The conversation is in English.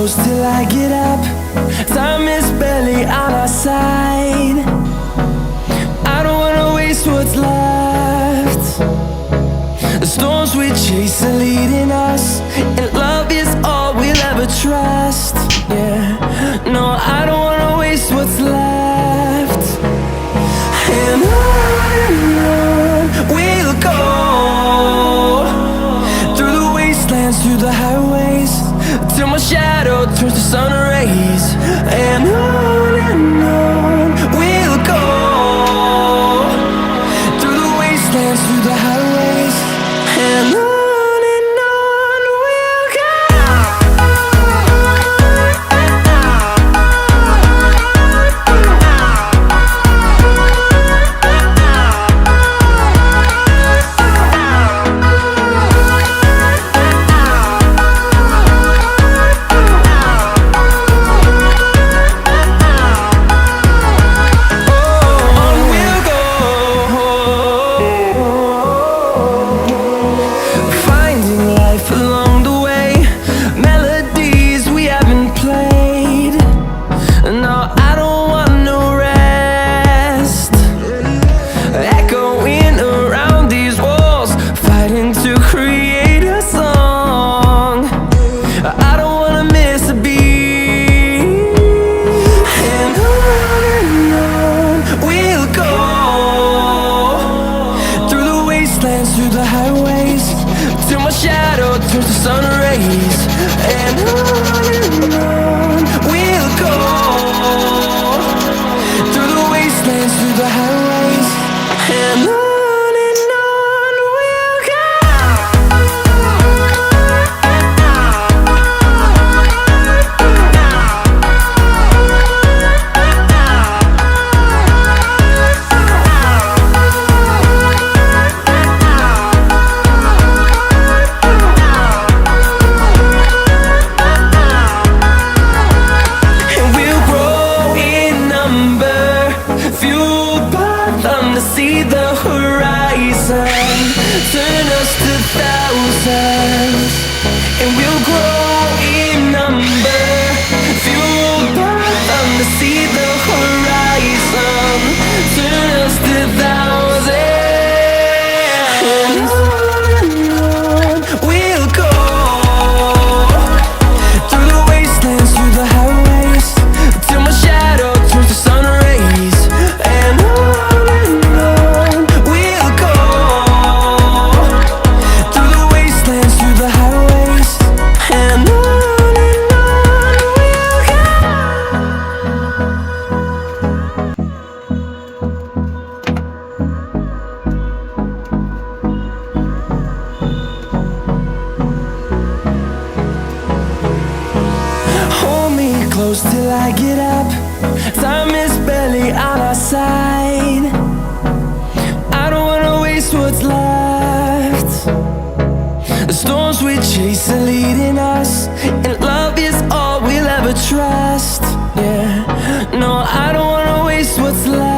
close till I get up. Time is barely on our side. I don't wanna waste what's left. The storms we chase are leading us, and love is all we'll ever trust. Yeah, no, I don't wanna waste what's left. And on we'll go, through the wastelands, through the highways, till my shadow turns to sun rays. And on we'll go, through the wastelands, through the highways, and on we'll go. Through the highways, till my shadow turns to sun rays. And on we'll go, through the wastelands, through the highways, and on we'll go. See the horizon, turn us to thousands, and we'll grow in number, fueled by them to see the horizon, turn us to thousands, and on we'll go, through the wastelands, through the highways, till my shadow turns to sun rays. And close till I get up. Time is barely on our side. I don't wanna waste what's left. The storms we chase are leading us, and love is all we'll ever trust. Yeah, no, I don't wanna waste what's left.